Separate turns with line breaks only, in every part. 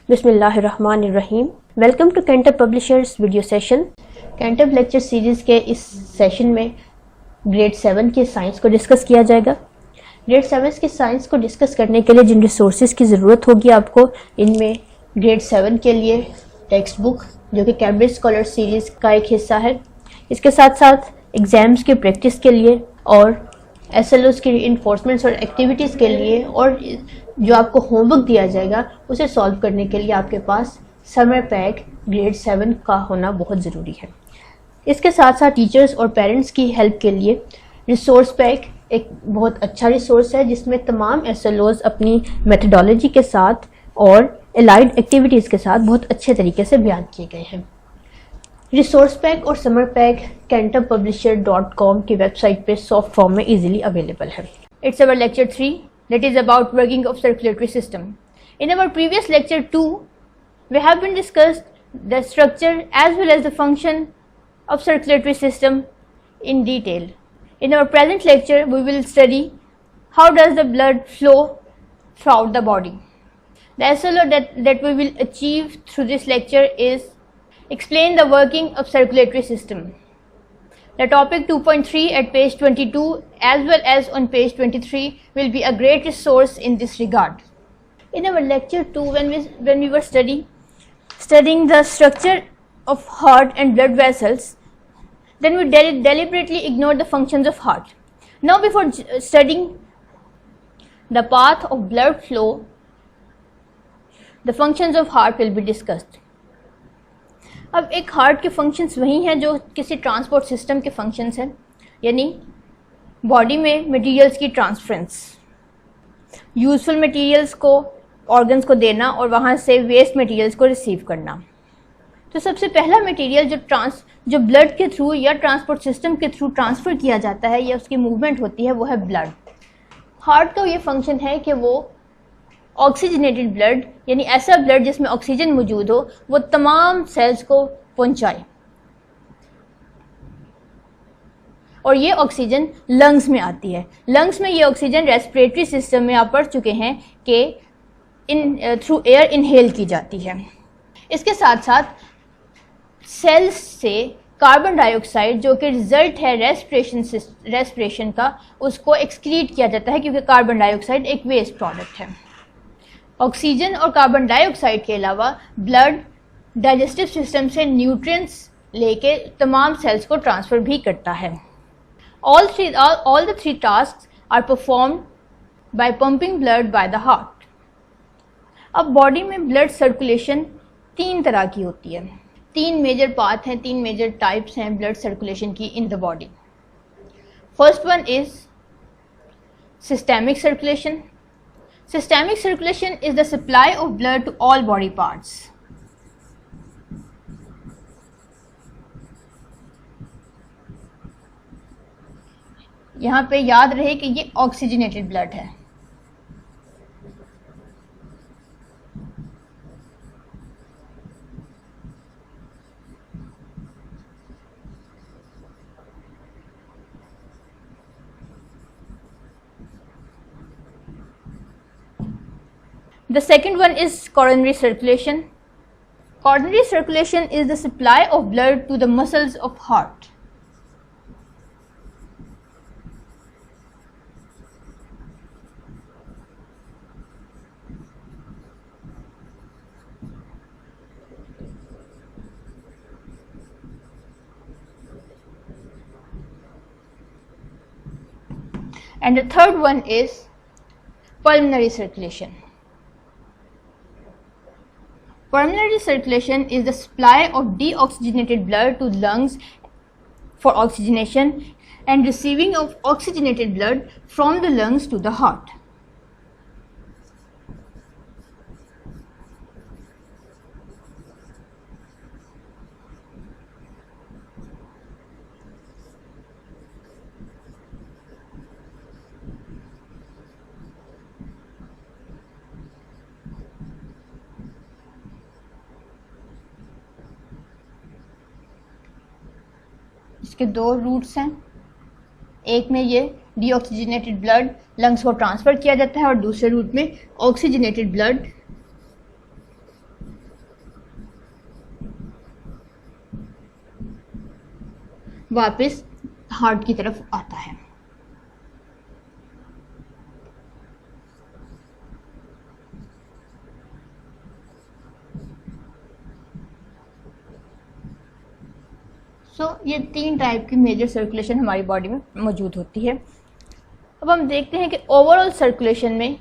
बिस्मिल्लाहिर्रहमानिर्रहीम। Welcome to Cantab publishers video session. Cantab lecture series के इस सेशन में ग्रेड 7 के साइंस को डिस्कस किया जाएगा। ग्रेड 7 के साइंस को डिस्कस करने के लिए जिन रिसोर्सेज की ज़रूरत होगी आपको, इनमें ग्रेड 7 के लिए टेक्स्ट बुक जो कि कैम्ब्रिज स्कॉलर सीरीज़ का एक हिस्सा है, इसके साथ साथ एग्ज़ाम्स की प्रैक्टिस के लिए और SLOs की इन्फोर्समेंट्स और एक्टिविटीज़ के लिए और जो आपको होमवर्क दिया जाएगा उसे सॉल्व करने के लिए आपके पास समर पैक ग्रेड 7 का होना बहुत ज़रूरी है। इसके साथ साथ टीचर्स और पेरेंट्स की हेल्प के लिए रिसोर्स पैक एक बहुत अच्छा रिसोर्स है जिसमें तमाम SLOs अपनी मेथडोलॉजी के साथ और एलाइड एक्टिविटीज़ के साथ बहुत अच्छे तरीके से बयान किए गए हैं। रिसोर्स पैक और समर पैक cantabpublisher.com की वेबसाइट पे सॉफ्ट फॉर्म में इजीली अवेलेबल है। It's our lecture 3 that is about working of circulatory system. In our previous lecture 2 we have been discussed the structure as well as the function of circulatory system in detail. In our present lecture we will study how does the blood flow throughout the body. The SLO that we will achieve through this lecture is explain the working of circulatory system. The topic 2.3 at page 22 as well as on page 23 will be a great resource in this regard. In our lecture 2 when we were studying the structure of heart and blood vessels, then we deliberately ignored the functions of heart. Now before studying the path of blood flow, the functions of heart will be discussed. अब एक heart के functions वही हैं जो किसी transport system के functions हैं, यानी बॉडी में मटेरियल्स की ट्रांसफरेंस, यूजफुल मटेरियल्स को ऑर्गन्स को देना और वहाँ से वेस्ट मटेरियल्स को रिसीव करना। तो सबसे पहला मटेरियल जो ब्लड के थ्रू या ट्रांसपोर्ट सिस्टम के थ्रू ट्रांसफ़र किया जाता है या उसकी मूवमेंट होती है वो है ब्लड। हार्ट का ये फंक्शन है कि वो ऑक्सीजनेटेड ब्लड यानी ऐसा ब्लड जिसमें ऑक्सीजन मौजूद हो वो तमाम सेल्स को पहुंचाए और ये ऑक्सीजन लंग्स में आती है। लंग्स में ये ऑक्सीजन रेस्पिरेटरी सिस्टम में आप पढ़ चुके हैं कि थ्रू एयर इनहेल की जाती है। इसके साथ साथ सेल्स से कार्बन डाइऑक्साइड जो कि रिजल्ट है रेस्पिरेशन का, उसको एक्सक्रीट किया जाता है क्योंकि कार्बन डाइऑक्साइड एक वेस्ट प्रोडक्ट है। ऑक्सीजन और कार्बन डाइऑक्साइड के अलावा ब्लड डाइजेस्टिव सिस्टम से न्यूट्रिएंट्स लेके तमाम सेल्स को ट्रांसफ़र भी करता है। All the three tasks are performed by pumping blood by the heart. अब बॉडी में ब्लड सर्कुलेशन 3 तरह की होती है। 3 मेजर पाथ हैं, 3 मेजर टाइप्स हैं ब्लड सर्कुलेशन की in the body. First one is systemic circulation. Systemic circulation is the supply of blood to all body parts. यहाँ पे याद रहे कि ये ऑक्सीजनेटेड ब्लड है। The second one is coronary circulation. Coronary circulation is the supply of blood to the muscles of heart. And the third one is pulmonary circulation. Pulmonary circulation is the supply of deoxygenated blood to lungs for oxygenation and receiving of oxygenated blood from the lungs to the heart. इसके 2 roots हैं, एक में ये deoxygenated blood lungs को transfer किया जाता है और दूसरे रूट में ऑक्सीजनेटेड ब्लड वापस हार्ट की तरफ आता है। ये 3 टाइप की मेजर सर्कुलेशन हमारी बॉडी में मौजूद होती है। अब हम देखते हैं कि ओवरऑल सर्कुलेशन में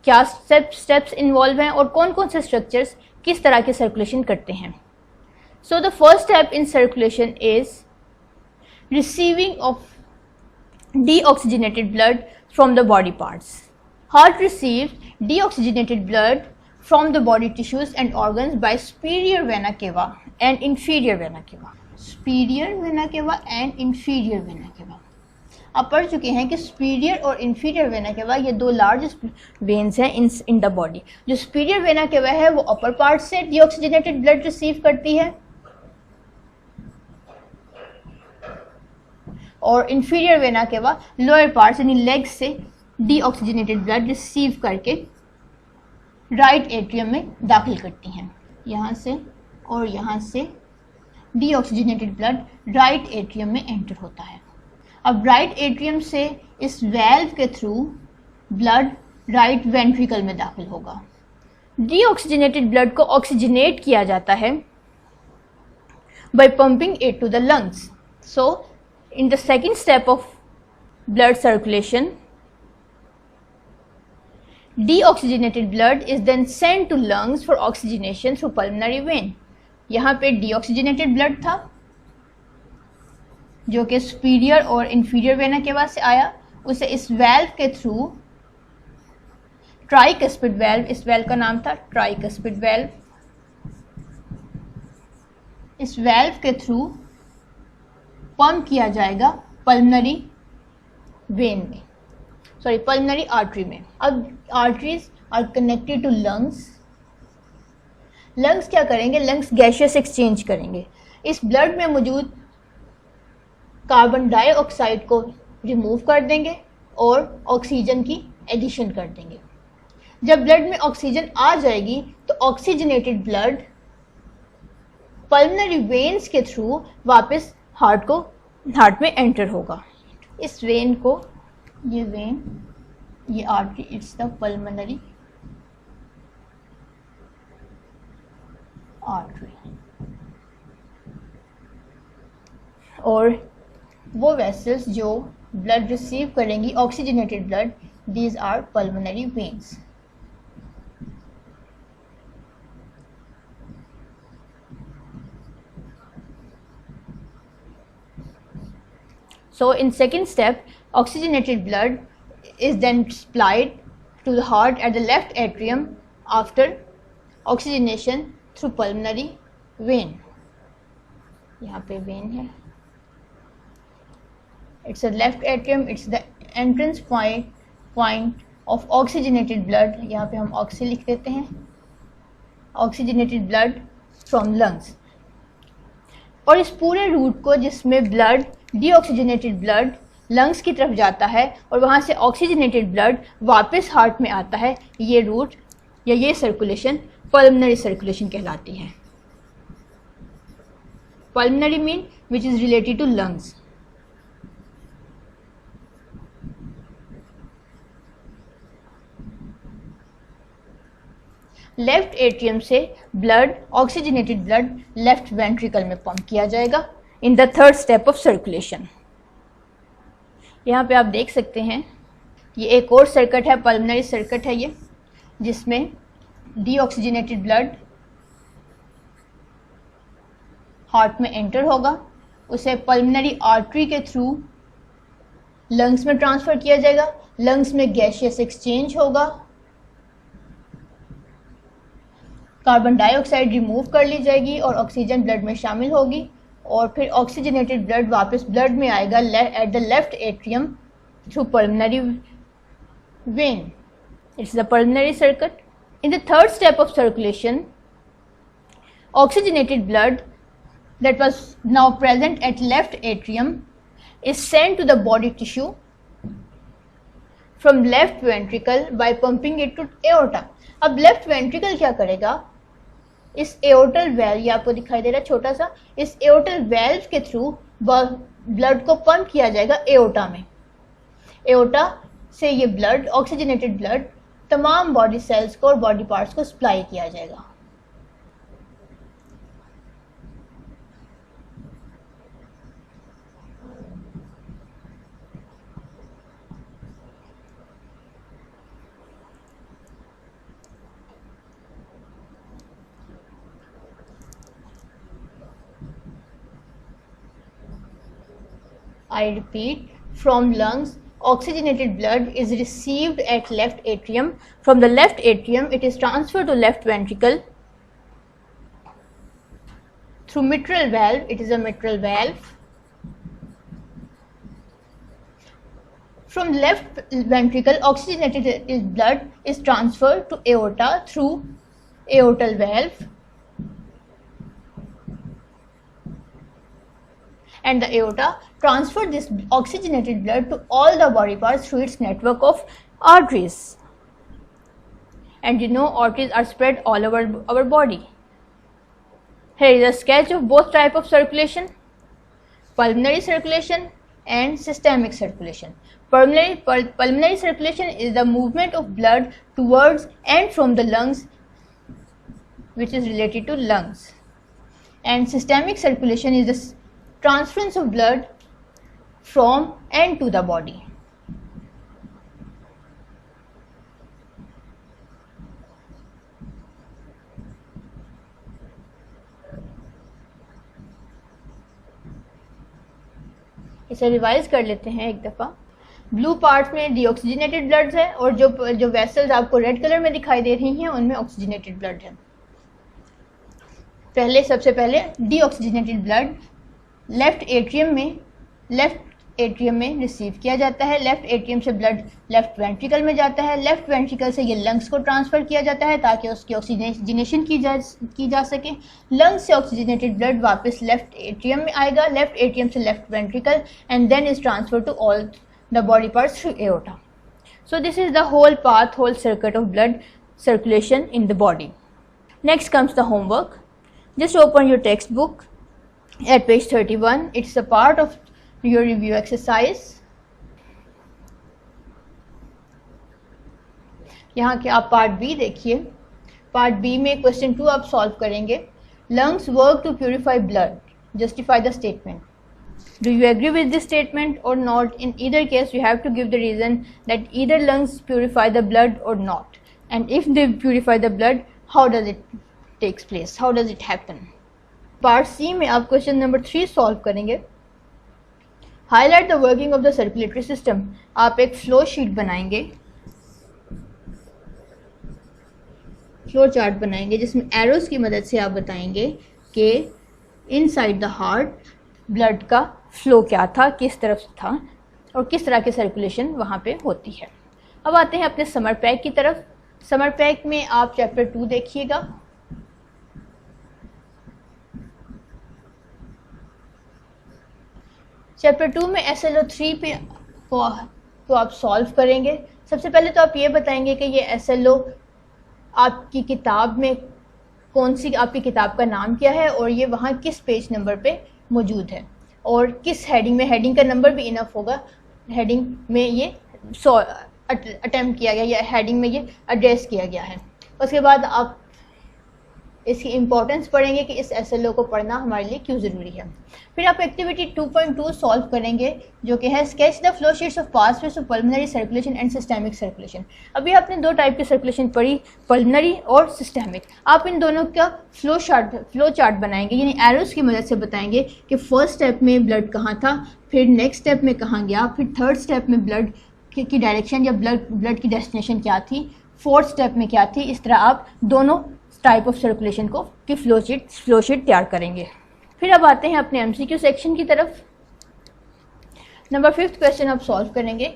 क्या स्टेप्स इन्वॉल्व हैं और कौन कौन से स्ट्रक्चर्स किस तरह के सर्कुलेशन करते हैं। So the first step in circulation is receiving of deoxygenated blood from the body parts. Heart receives deoxygenated blood from the body tissues and organs by superior vena cava and inferior vena cava. Superior vena cava and inferior vena cava. आप पढ़ चुके हैं कि superior और inferior vena cava ये 2 largest veins हैं in the body. जो superior vena cava है वो upper part से deoxygenated blood receive करती है और inferior vena cava lower parts यानी legs से deoxygenated blood receive करके right atrium में दाखिल करती हैं। यहाँ से और यहाँ से deoxygenated blood right atrium में enter होता है। अब राइट एट्रियम से इस वेल्व के थ्रू ब्लड राइट वेंट्रिकल में दाखिल होगा। डीऑक्सीजनेटेड ब्लड को ऑक्सीजनेट किया जाता है by pumping it to the lungs. So in the second step of blood circulation, deoxygenated blood is then sent to lungs for oxygenation through pulmonary vein। यहाँ पे deoxygenated blood था जो कि superior और इंफीरियर वेना केवा से आया, उसे इस वेल्व के थ्रू ट्राइकस्पिड वेल्व, इस वेल्व का नाम था ट्राइकस्पिड वेल्व, इस वेल्व के थ्रू पंप किया जाएगा पल्मनरी वेन में, सॉरी पल्मनरी आर्टरी में। अब arteries are connected to lungs. Lungs क्या करेंगे? लंग्स गैसियस एक्सचेंज करेंगे। इस ब्लड में मौजूद कार्बन डाइऑक्साइड को रिमूव कर देंगे और ऑक्सीजन की एडिशन कर देंगे। जब ब्लड में ऑक्सीजन आ जाएगी तो ऑक्सीजनेटेड ब्लड पल्मनरी वेन्स के थ्रू वापस हार्ट में एंटर होगा। इस वेन को, ये वेन, ये artery, it's the pulmonary artery. और वो वेसल्स जो ब्लड रिसीव करेंगी oxygenated blood, these are pulmonary veins. So in second step, oxygenated blood is then supplied to the heart at the left atrium after oxygenation through pulmonary vein। यहाँ पे when है, it's a left atrium, it's the entrance point of oxygenated blood। यहाँ पे हम oxy लिख देते हैं, oxygenated blood from lungs। और इस पूरे रूट को, जिसमें ब्लड, डीऑक्सीजनेटेड ब्लड लंग्स की तरफ जाता है और वहाँ से ऑक्सीजनेटेड ब्लड वापस हार्ट में आता है, ये रूट या ये सर्कुलेशन पल्मनरी सर्कुलेशन कहलाती है। Pulmonary mean which is related to lungs. Left atrium से blood, oxygenated blood left ventricle में पंप किया जाएगा in the third step of circulation. यहाँ पे आप देख सकते हैं, ये एक और सर्किट है, पल्मनरी सर्किट है ये, जिसमें डीऑक्सीजनेटेड ब्लड हार्ट में एंटर होगा, उसे पल्मनरी आर्टरी के थ्रू लंग्स में ट्रांसफर किया जाएगा। लंग्स में गैसियस एक्सचेंज होगा, कार्बन डाइऑक्साइड रिमूव कर ली जाएगी और ऑक्सीजन ब्लड में शामिल होगी और फिर ऑक्सीजनेटेड ब्लड वापस ब्लड में आएगा at the left atrium through pulmonary when. It's the pulmonary circuit. In the third step of circulation, oxygenated blood that was now present at left atrium is sent to the body tissue from left ventricle by pumping it to aorta। अब left ventricle क्या करेगा? इस एओर्टल valve, ये आपको दिखाई दे रहा है छोटा सा, इस एओर्टल वेल्व के थ्रू
ब्लड को पंप किया जाएगा एओर्टा में। एओर्टा से ये ब्लड, ऑक्सीजनेटेड ब्लड, तमाम बॉडी सेल्स को और बॉडी पार्ट्स को सप्लाई किया जाएगा। I repeat, from lungs, oxygenated blood is received at left atrium. From the left atrium, it is transferred to left ventricle through mitral valve. It is a mitral valve. From left ventricle, oxygenated blood is transferred to aorta through aortal valve. And the aorta transfer this oxygenated blood to all the body parts through its network of arteries. And you know, arteries are spread all over our body. Here is a sketch of both types of circulation: pulmonary circulation and systemic circulation. Pulmonary circulation is the movement of blood towards and from the lungs, which is related to lungs. And systemic circulation is the transference of blood from and to the body. इसे revise कर लेते हैं एक दफ़ा। Blue parts में deoxygenated blood है और जो वेसल्स आपको रेड कलर में दिखाई दे रही हैं उनमें ऑक्सीजनेटेड ब्लड है। सबसे पहले डीऑक्सीजनेटेड ब्लड लेफ्ट एट्रियम में रिसीव किया जाता है। लेफ्ट एट्रियम से ब्लड लेफ्ट वेंट्रिकल में जाता है। लेफ्ट वेंट्रिकल से ये लंग्स को ट्रांसफ़र किया जाता है ताकि उसकी ऑक्सीजनेशन की जा सके। लंग्स से ऑक्सीजनेटेड ब्लड वापस लेफ्ट एट्रियम में आएगा। लेफ्ट एट्रियम से left ventricle and then is transfer to all the body parts through aorta. So this is the whole path, whole circuit of blood circulation in the body. Next comes the homework. Just open your textbook at page 31. It's a part of your review exercise. यहाँ के आप part B देखिए। Part B में question 2 आप solve करेंगे। Lungs work to purify blood. Justify the statement. Do you agree with this statement or not? In either case, you have to give the reason that either lungs purify the blood or not. And if they purify the blood, how does it takes place? How does it happen? Part C में आप question number 3 solve करेंगे। Highlight the working of the circulatory system. आप एक flow sheet बनाएंगे, flow chart बनाएंगे जिसमें arrows की मदद से आप बताएंगे कि इनसाइड द हार्ट ब्लड का फ्लो क्या था, किस तरफ से था और किस तरह की सर्कुलेशन वहाँ पे होती है। अब आते हैं अपने समर पैक की तरफ। समर पैक में आप चैप्टर 2 देखिएगा। चैप्टर 2 में SLO3 पे को आप सॉल्व करेंगे। सबसे पहले तो आप ये बताएंगे कि ये SLO आपकी किताब में कौन सी, आपकी किताब का नाम क्या है और ये वहाँ किस पेज नंबर पे मौजूद है और किस हेडिंग में। हेडिंग का नंबर भी इनफ होगा। हेडिंग में ये अटेम्प्ट किया गया या हेडिंग में ये एड्रेस किया गया है। उसके बाद आप इसकी इम्पोर्टेंस पढ़ेंगे कि इस SLO को पढ़ना हमारे लिए क्यों ज़रूरी है। फिर आप एक्टिविटी 2.2 सॉल्व करेंगे जो कि है sketch the flow sheets of pathways of pulmonary circulation and systemic circulation. अभी आपने 2 टाइप की सर्कुलेशन पढ़ी, पल्मोनरी और सिस्टेमिक। आप इन दोनों का फ्लो चार्ट बनाएंगे, यानी एरोस की मदद से बताएंगे कि फर्स्ट स्टेप में ब्लड कहाँ था, फिर नेक्स्ट स्टेप में कहाँ गया, फिर थर्ड स्टेप में ब्लड की डायरेक्शन या ब्लड की डेस्टिनेशन क्या थी, फोर्थ स्टेप में क्या थी। इस तरह आप दोनों टाइप ऑफ सर्कुलेशन को की फ्लो शीट तैयार करेंगे। फिर अब आते हैं अपने MCQ सेक्शन की तरफ। नंबर 5th क्वेश्चन आप सॉल्व करेंगे।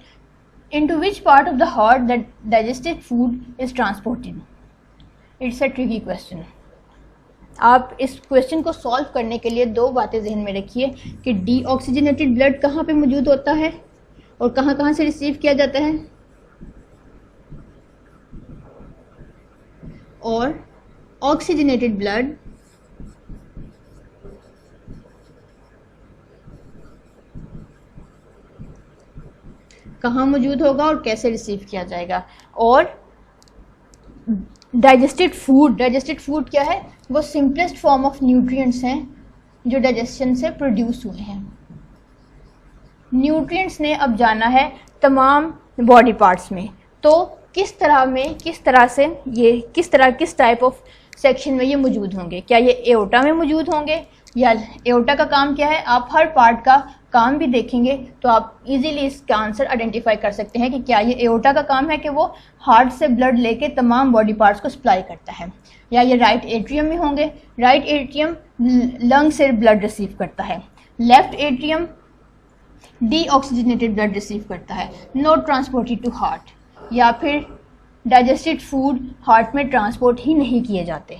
Into which part of the heart that digested food is transported. It's a tricky question. आप इस क्वेश्चन को सॉल्व करने के लिए 2 बातें जहन में रखिए कि डीऑक्सीजनेटेड ब्लड कहाँ पे मौजूद होता है और कहाँ से रिसीव किया जाता है, और ऑक्सीजनेटेड ब्लड कहाँ मौजूद होगा और कैसे रिसीव किया जाएगा। और डाइजेस्टेड फूड क्या है, वो सिंपलेस्ट फॉर्म ऑफ न्यूट्रिएंट्स हैं जो डाइजेशन से प्रोड्यूस हुए हैं। न्यूट्रिएंट्स ने अब जाना है तमाम बॉडी पार्ट्स में, तो किस टाइप ऑफ सेक्शन में ये मौजूद होंगे। क्या ये एओर्टा में मौजूद होंगे, या एओर्टा का काम क्या है, आप हर पार्ट का काम भी देखेंगे तो आप इजीली इसका आंसर आइडेंटिफाई कर सकते हैं कि क्या ये एओर्टा का काम है कि वो हार्ट से ब्लड लेके तमाम बॉडी पार्ट्स को सप्लाई करता है, या ये राइट एट्रियम में होंगे। राइट एट्रियम लंग से ब्लड रिसीव करता है, left atrium deoxygenated blood receive करता है, नॉट ट्रांसपोर्टेड टू हार्ट, या फिर डाइजेस्टेड फूड हार्ट में ट्रांसपोर्ट ही नहीं किए जाते।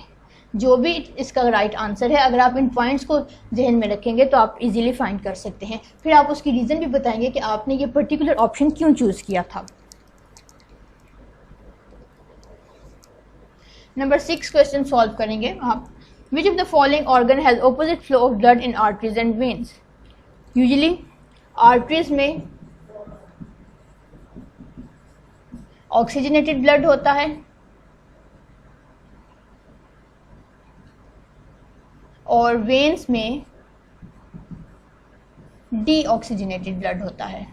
जो भी इसका राइट आंसर है, अगर आप इन पॉइंट्स को जहन में रखेंगे तो आप इजीली फाइंड कर सकते हैं। फिर आप उसकी रीज़न भी बताएंगे कि आपने ये पर्टिकुलर ऑप्शन क्यों चूज़ किया था। नंबर 6 क्वेश्चन सॉल्व करेंगे आप। Which of the following organ has opposite flow of blood in arteries and veins. Usually arteries में ऑक्सीजनेटेड ब्लड होता है और वेन्स में डीऑक्सीजनेटेड ब्लड होता है।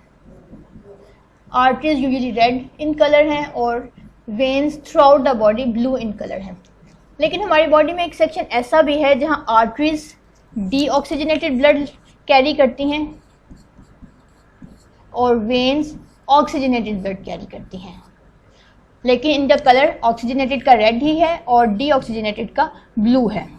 Arteries usually red in colour हैं और veins through out the body blue in colour हैं। लेकिन हमारी बॉडी में एक सेक्शन ऐसा भी है जहां आर्टरीज डीऑक्सीजनेटेड ब्लड कैरी करती हैं और वेन्स ऑक्सीजनेटेड ब्लड कैरी करती हैं, लेकिन इनका कलर ऑक्सीजनेटेड का रेड ही है और डीऑक्सीजनेटेड का ब्लू है।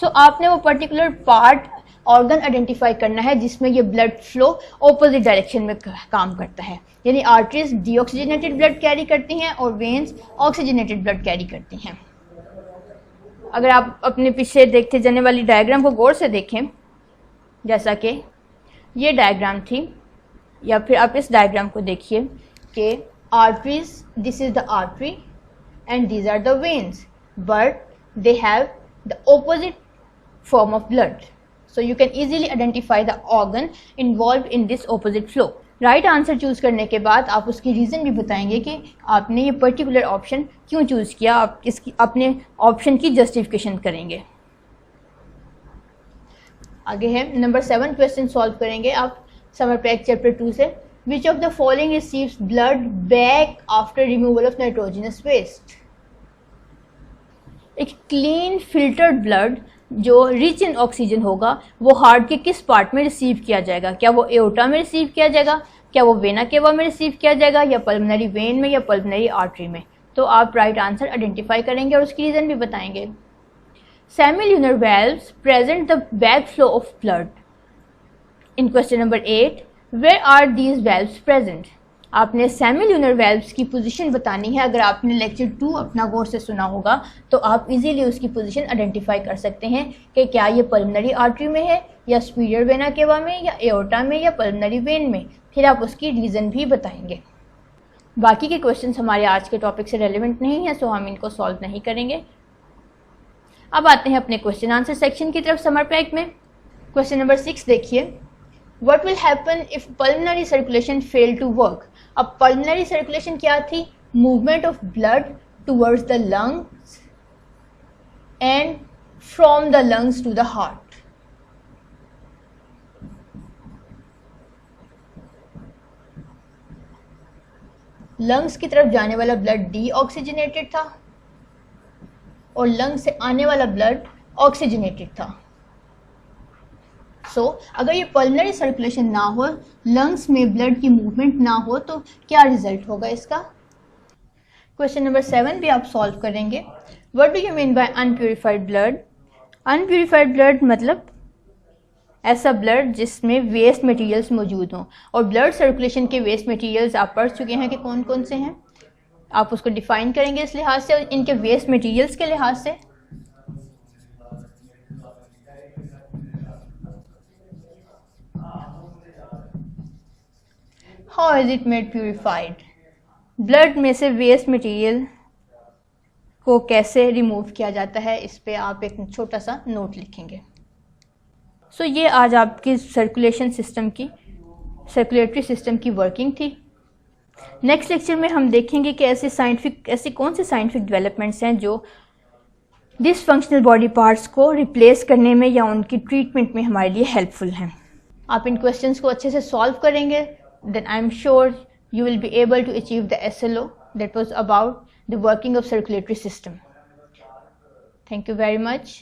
सो आपने वो पर्टिकुलर पार्ट ऑर्गन आइडेंटिफाई करना है जिसमें ये ब्लड फ्लो ऑपोजिट डायरेक्शन में काम करता है, यानी आर्टरीज डीऑक्सीजनेटेड ब्लड कैरी करती हैं और वेन्स ऑक्सीजनेटेड ब्लड कैरी करती हैं। अगर आप अपने पीछे देखते जाने वाली डायग्राम को गौर से देखें, जैसा कि ये डायग्राम थी, या फिर आप इस डायग्राम को देखिए कि arteries, this is the artery and these are the veins, but they have the opposite form of blood, so you can easily identify the organ involved in this opposite flow. Right answer choose करने के बाद आप उसकी reason भी बताएंगे कि आपने ये पर्टिकुलर ऑप्शन क्यों चूज़ किया, आप इसकी अपने ऑप्शन की जस्टिफिकेशन करेंगे। आगे है नंबर 7 क्वेश्चन सॉल्व करेंगे आप समर पैक चैप्टर 2 से। Which of the following receives blood back after removal of nitrogenous waste? एक क्लीन फिल्टर्ड ब्लड जो रिच इन ऑक्सीजन होगा वो हार्ट के किस पार्ट में रिसीव किया जाएगा। क्या वो एओर्टा में रिसीव किया जाएगा, क्या वो वेना केवा में रिसीव किया जाएगा, या पल्मोनरी वेन में, या पल्मोनरी आर्टरी में। तो आप राइट आंसर आइडेंटिफाई करेंगे और उसकी रीज़न भी बताएंगे। Semilunar valves present the back flow of blood. In question number 8 where are these valves present. आपने सेमिल्यूनर वेल्व्स की पोजीशन बतानी है। अगर आपने लेक्चर 2 अपना गौर से सुना होगा तो आप इजीली उसकी पोजीशन आइडेंटिफाई कर सकते हैं कि क्या ये पल्मोनरी आर्टरी में है, या सुपीरियर वेना केवा में, या एओर्टा में, या पल्मोनरी वेन में। फिर आप उसकी रीज़न भी बताएंगे। बाकी के क्वेश्चंस हमारे आज के टॉपिक से रेलिवेंट नहीं है, सो हम इनको सॉल्व नहीं करेंगे। अब आते हैं अपने क्वेश्चन आंसर सेक्शन की तरफ समर पैक में। क्वेश्चन नंबर 6 देखिए। What will happen if pulmonary circulation fail to work? अब pulmonary circulation क्या थी? Movement of blood towards the lungs and from the lungs to the heart. lungs की तरफ जाने वाला ब्लड डीऑक्सीजनेटेड था और लंग से आने वाला ब्लड ऑक्सीजनेटेड था। अगर ये पल्मोनरी सर्कुलेशन ना हो, लंग्स में ब्लड की मूवमेंट ना हो, तो क्या रिजल्ट होगा इसका। क्वेश्चन नंबर 7 भी आप सॉल्व करेंगे। What do you mean by unpurified blood. Unpurified blood मतलब ऐसा ब्लड जिसमें वेस्ट मटेरियल्स मौजूद हों, और ब्लड सर्कुलेशन के वेस्ट मटेरियल्स आप पढ़ चुके हैं कि कौन कौन से हैं। आप उसको डिफाइन करेंगे इस लिहाज से, इनके वेस्ट मटेरियल्स के लिहाज से। How is it made purified. Blood में से वेस्ट मटेरियल को कैसे रिमूव किया जाता है, इस पे आप एक छोटा सा नोट लिखेंगे। ये आज आपकी सर्कुलेशन सिस्टम की, सर्कुलेटरी सिस्टम की वर्किंग थी। नेक्स्ट लेक्चर में हम देखेंगे कि ऐसे कौन से साइंटिफिक डेवलपमेंट्स हैं जो डिसफंक्शनल बॉडी पार्ट्स को रिप्लेस करने में या उनकी ट्रीटमेंट में हमारे लिए हेल्पफुल हैं। आप इन क्वेश्चंस को अच्छे से सॉल्व करेंगे, then I am sure you will be able to achieve the SLO that was about the working of circulatory system. Thank you very much.